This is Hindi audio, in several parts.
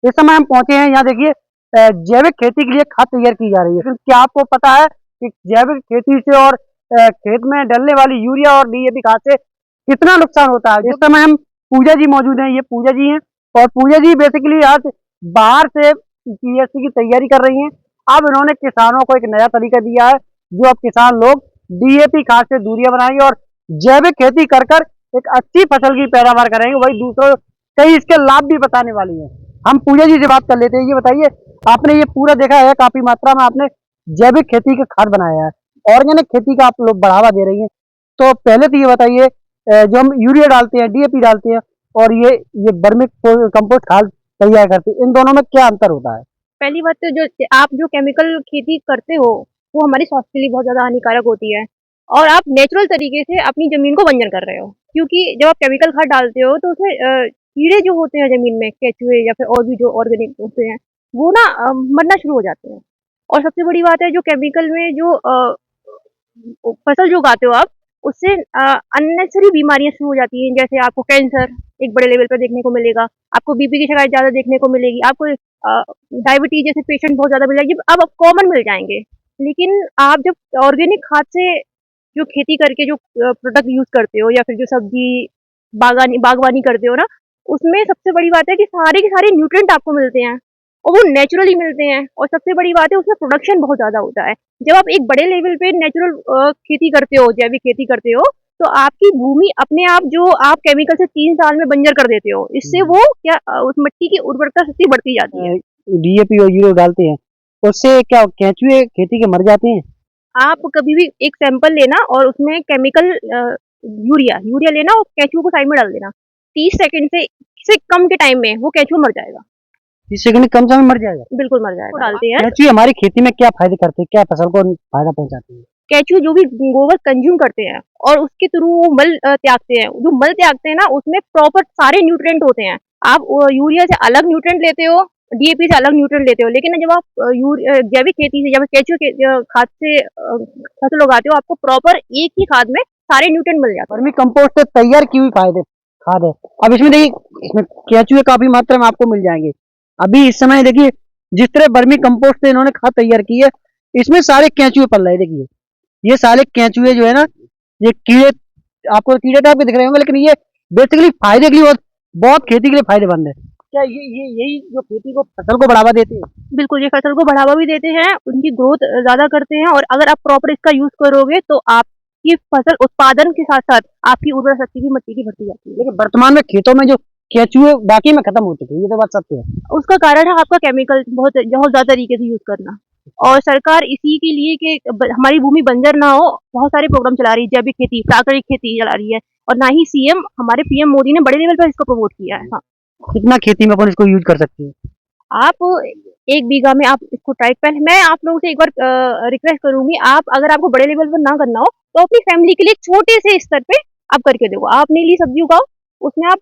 इस समय हम पहुंचे हैं यहाँ, देखिए जैविक खेती के लिए खाद तैयार की जा रही है। लेकिन क्या आपको पता है कि जैविक खेती से और खेत में डलने वाली यूरिया और डीएपी खाद से कितना नुकसान होता है? इस समय हम पूजा जी मौजूद हैं, ये पूजा जी हैं और पूजा जी बेसिकली आज बाहर से पीएससी की तैयारी कर रही हैं। अब इन्होंने किसानों को एक नया तरीका दिया है, जो अब किसान लोग डीएपी खाद से दूरियां बनाएंगे और जैविक खेती कर कर एक अच्छी फसल की पैदावार करेंगे। वही दूसरों कई इसके लाभ भी बताने वाली है। हम पूजा जी से बात कर लेते हैं। ये बताइए, आपने ये पूरा देखा है, काफी मात्रा में आपने जैविक खेती का खाद बनाया है, ऑर्गेनिक खेती का आप लोग बढ़ावा दे रही हैं। तो पहले तो ये बताइए, जो हम यूरिया डालते हैं, डीएपी डालते हैं और ये वर्मी कंपोस्ट खाद तैयार करते हैं, इन दोनों में क्या अंतर होता है? पहली बात तो जो आप जो केमिकल खेती करते हो वो हमारे स्वास्थ्य के लिए बहुत ज़्यादा हानिकारक होती है और आप नेचुरल तरीके से अपनी ज़मीन को बंजर कर रहे हो, क्योंकि जब आप केमिकल खाद डालते हो तो उसमें कीड़े जो होते हैं ज़मीन में, केंचुए या फिर और भी जो ऑर्गेनिक होते हैं, वो ना मरना शुरू हो जाते हैं। और सबसे बड़ी बात है, जो केमिकल में जो फसल जो उगाते हो आप, उससे अननेसेसरी बीमारियाँ शुरू हो जाती हैं। जैसे आपको कैंसर एक बड़े लेवल पे देखने को मिलेगा, आपको बीपी की शिकायत ज़्यादा देखने को मिलेगी, आपको डायबिटीज जैसे पेशेंट बहुत ज़्यादा मिल जाएंगे, अब कॉमन मिल जाएंगे। लेकिन आप जब ऑर्गेनिक खाद से जो खेती करके जो प्रोडक्ट यूज करते हो या फिर जो सब्जी बागवानी करते हो ना, उसमें सबसे बड़ी बात है कि सारे के सारे न्यूट्रिएंट आपको मिलते हैं और वो नेचुरली मिलते हैं। और सबसे बड़ी बात है, उसमें प्रोडक्शन बहुत ज़्यादा होता है। जब आप एक बड़े लेवल पे नेचुरल खेती करते हो, जैविक खेती करते हो, तो आपकी भूमि अपने आप जो आप केमिकल से 3 साल में बंजर कर देते हो, इससे वो क्या उस मिट्टी की उर्वरता शक्ति बढ़ती जाती है। डीएपी और यूरिया डालते हैं, उससे क्या केंचुए खेती के मर जाते हैं? आप कभी भी एक सैंपल लेना और उसमें केमिकल यूरिया लेना और केंचुए को साइड में डाल देना। 30 सेकंड से कम के टाइम में वो केंचुआ मर जाएगा। 30 सेकंड कम समय में मर जाएगा? बिल्कुल मर जाएगा। डालते हैं। केंचुए हमारी खेती में क्या फायदे करते हैं, क्या फसल को फायदा पहुंचाते हैं? केंचुए जो भी गोबर कंज्यूम करते हैं और उसके थ्रू वो मल त्यागते हैं, जो मल त्यागते हैं ना, उसमें प्रॉपर सारे न्यूट्रिएंट होते हैं। आप यूरिया से अलग न्यूट्रिएंट लेते हो, डीएपी से अलग न्यूट्रिएंट लेते हो, लेकिन जब आप जैविक खेती से, जब केंचुए के खाद से फसल उगाते हो, आपको प्रॉपर एक ही खाद में सारे न्यूट्रिएंट मिल जाते हैं। वर्मी कंपोस्ट से तैयार की हुई खाद है। अब इसमें देखिए, इसमें केंचुए काफी मात्रा में आपको मिल जाएंगे। अभी इस समय देखिए, जिस तरह वर्मी कंपोस्ट से इन्होंने खाद तैयार की है, इसमें सारे केंचुए पल रहे हैं। देखिए, ये सारे केंचुए जो है ना, ये कीड़े, आपको कीड़े टाइप के दिख रहे होंगे, लेकिन ये बेसिकली फायदे के लिए बहुत खेती के लिए फायदेमंद है। क्या ये यही जो खेती को, फसल को बढ़ावा देते हैं? बिल्कुल, ये फसल को बढ़ावा भी देते हैं, उनकी ग्रोथ ज़्यादा करते हैं और अगर आप प्रॉपर इसका यूज़ करोगे तो आपकी फसल उत्पादन के साथ-साथ आपकी उर्वरा शक्ति भी मिट्टी की बढ़ती जाती है। लेकिन वर्तमान में खेतों में जो केंचुए वाकई में खत्म हो चुके हैं, ये तो बात सत्य है। उसका कारण है आपका केमिकल बहुत बहुत ज़्यादा तरीके से यूज़ करना। और सरकार इसी के लिए कि हमारी भूमि बंजर ना हो, बहुत सारे प्रोग्राम चला रही है, जैविक खेती, प्राकृतिक खेती चला रही है और ना ही हमारे पीएम मोदी ने बड़े लेवल पर इसको प्रमोट किया है। हाँ। कितना खेती में अपन इसको यूज कर सकते हैं? आप 1 बीघा में आप इसको ट्राई, पहले मैं आप लोगों से एक बार रिक्वेस्ट करूँगी, आप अगर आपको बड़े लेवल पर ना करना हो, तो अपनी फैमिली के लिए छोटे से स्तर पे आप करके देखो। आप अपने लिए सब्जी उगाओ, उसमें आप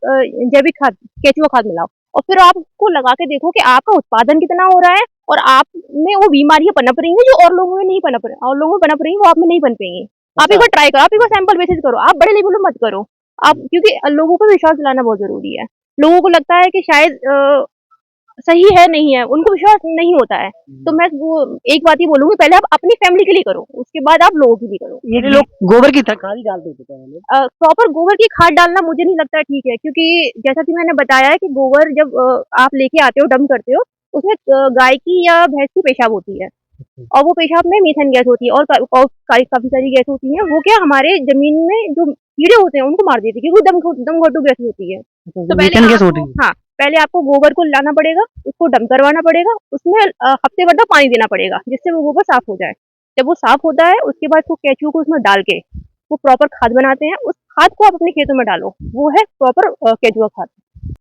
जैविक खाद, केंचुआ खाद मिलाओ और फिर आप उसको लगा के देखो कि आपका उत्पादन कितना हो रहा है और आप में वो बीमारियाँ पनप रही हैं जो और लोगों में नहीं पनप रही, और लोगों में पनप रही हैं, वो आप में नहीं पनपेंगी। आप एक बार ट्राई करो, आप एक बार सैंपल बेसिस करो, आप बड़े लेवल पे मत करो। आप, क्योंकि लोगों पे विश्वास दिलाना बहुत ज़रूरी है। लोगों को लगता है कि शायद सही है, नहीं है, उनको विश्वास नहीं होता है। तो मैं वो एक बात ही बोलूँगी, पहले आप अपनी फैमिली के लिए करो, उसके बाद आप लोगों के लिए करो। ये लोग गोबर की खाद ही डालते थे पहले। प्रॉपर गोबर की खाद डालना मुझे नहीं लगता है ठीक है, क्योंकि जैसा कि मैंने बताया है कि गोबर जब आप लेके आते हो, डंप करते हो, उसमें गाय की या भैंस की पेशाब होती है और वो पेशाब में मीथेन गैस होती है और काफ़ी सारी गैस होती हैं। वो क्या हमारे ज़मीन में जो कीड़े होते हैं उनको मार देती है, क्योंकि वो दमघोटू गैस होती है। तो पहले मीथेन गैस आपको, होती है? हाँ, पहले आपको गोबर को लाना पड़ेगा, उसको डंप करवाना पड़ेगा, उसमें हफ्ते भर तक पानी देना पड़ेगा, जिससे वो गोबर साफ हो जाए। जब वो साफ होता है, उसके बाद वो केंचुए को उसमें डाल के वो प्रॉपर खाद बनाते हैं। उस खाद को आप अपने खेतों में डालो, वो है प्रॉपर केंचुआ खाद।